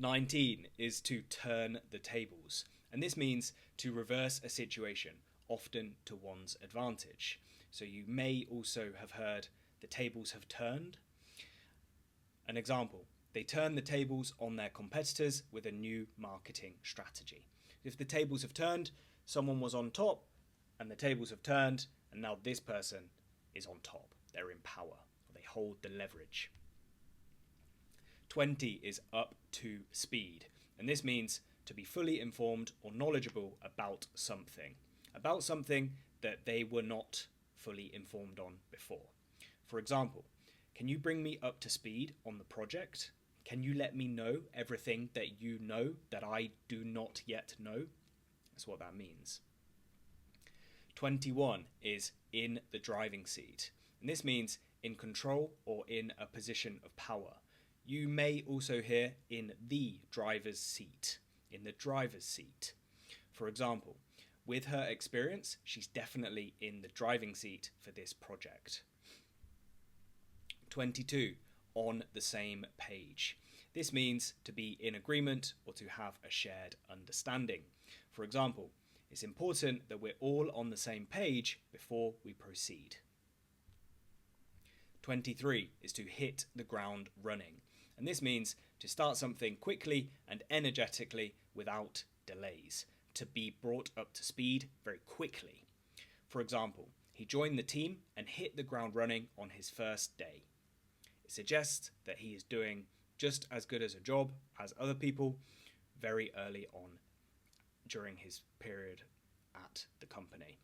19 is to turn the tables, and this means to reverse a situation, often to one's advantage. So you may also have heard the tables have turned. An example, they turned the tables on their competitors with a new marketing strategy. If the tables have turned, someone was on top and the tables have turned and now this person is on top. They're in power. They hold the leverage. 20 is up to speed, and this means to be fully informed or knowledgeable about something that they were not fully informed on before. For example, can you bring me up to speed on the project? Can you let me know everything that you know that I do not yet know? That's what that means. 21 is in the driving seat, and this means in control or in a position of power. You may also hear in the driver's seat, in the driver's seat. For example, with her experience, she's definitely in the driving seat for this project. 22, on the same page. This means to be in agreement or to have a shared understanding. For example, it's important that we're all on the same page before we proceed. 23 is to hit the ground running, and this means to start something quickly and energetically without delays, to be brought up to speed very quickly. For example, he joined the team and hit the ground running on his first day. It suggests that he is doing just as good as a job as other people very early on during his period at the company.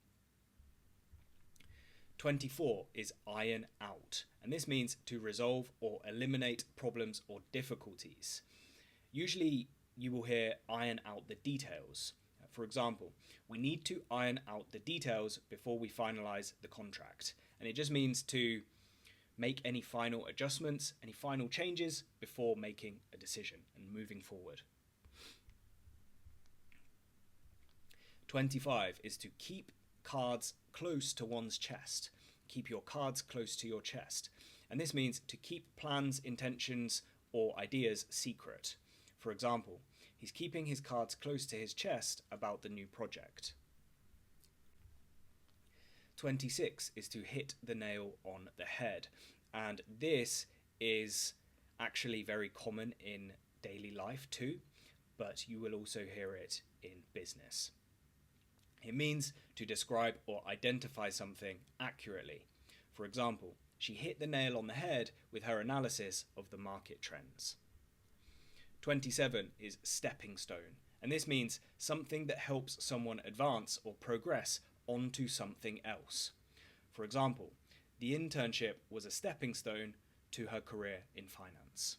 24 is iron out, and this means to resolve or eliminate problems or difficulties. Usually you will hear iron out the details. For example, we need to iron out the details before we finalize the contract, and it just means to make any final adjustments, any final changes before making a decision and moving forward. 25 is to keep cards close to one's chest. Keep your cards close to your chest. And this means to keep plans, intentions, or ideas secret. For example, he's keeping his cards close to his chest about the new project. 26 is to hit the nail on the head. And this is actually very common in daily life too, but you will also hear it in business. It means to describe or identify something accurately. For example, she hit the nail on the head with her analysis of the market trends. 27 is stepping stone, and this means something that helps someone advance or progress onto something else. For example, the internship was a stepping stone to her career in finance.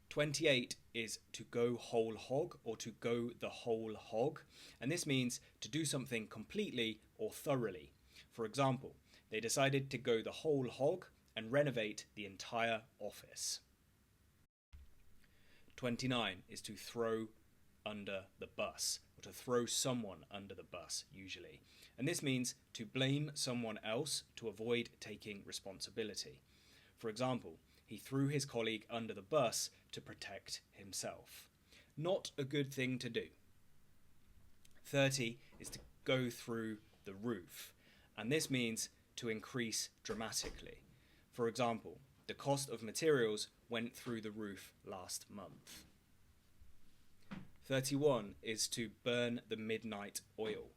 28 is to go whole hog or to go the whole hog, and this means to do something completely or thoroughly. For example, they decided to go the whole hog and renovate the entire office. 29 is to throw under the bus, or to throw someone under the bus usually, and this means to blame someone else to avoid taking responsibility. For example, he threw his colleague under the bus to protect himself. Not a good thing to do. 30 is to go through the roof, and this means to increase dramatically. For example, the cost of materials went through the roof last month. 31 is to burn the midnight oil,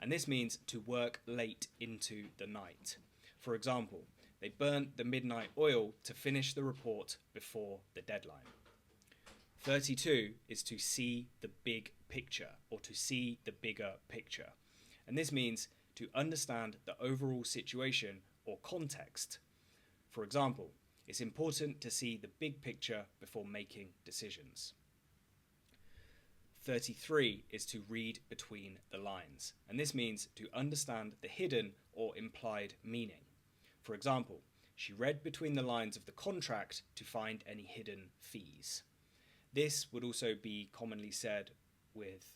and this means to work late into the night. For example, they burnt the midnight oil to finish the report before the deadline. 32 is to see the big picture, or to see the bigger picture. And this means to understand the overall situation or context. For example, it's important to see the big picture before making decisions. 33 is to read between the lines, and this means to understand the hidden or implied meaning. For example, she read between the lines of the contract to find any hidden fees. This would also be commonly said with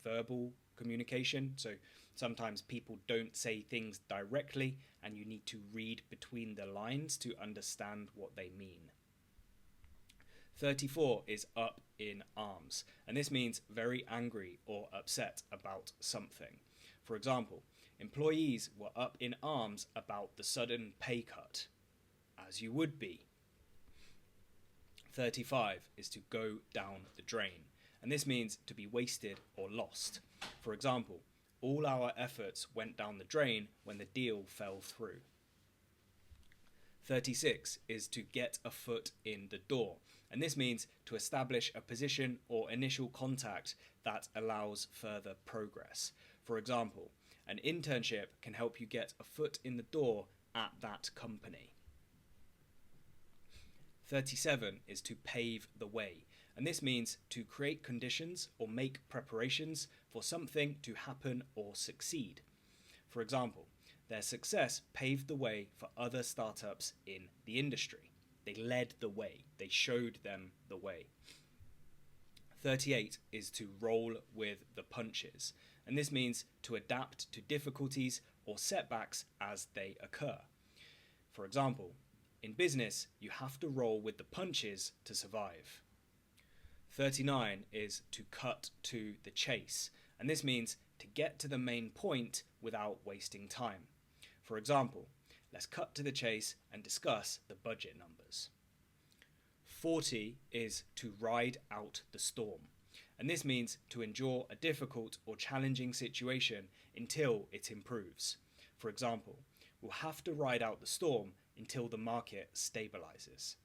verbal communication. So sometimes people don't say things directly and you need to read between the lines to understand what they mean. 34 is up in arms, and this means very angry or upset about something. For example, employees were up in arms about the sudden pay cut, as you would be. 35 is to go down the drain, and this means to be wasted or lost. For example, all our efforts went down the drain when the deal fell through. 36 is to get a foot in the door, and this means to establish a position or initial contact that allows further progress. For example, an internship can help you get a foot in the door at that company. 37 is to pave the way, and this means to create conditions or make preparations for something to happen or succeed. For example, their success paved the way for other startups in the industry. They led the way, they showed them the way. 38 is to roll with the punches, and this means to adapt to difficulties or setbacks as they occur. For example, in business, you have to roll with the punches to survive. 39 is to cut to the chase, and this means to get to the main point without wasting time. For example, let's cut to the chase and discuss the budget numbers. 40 is to ride out the storm, and this means to endure a difficult or challenging situation until it improves. For example, we'll have to ride out the storm until the market stabilizes.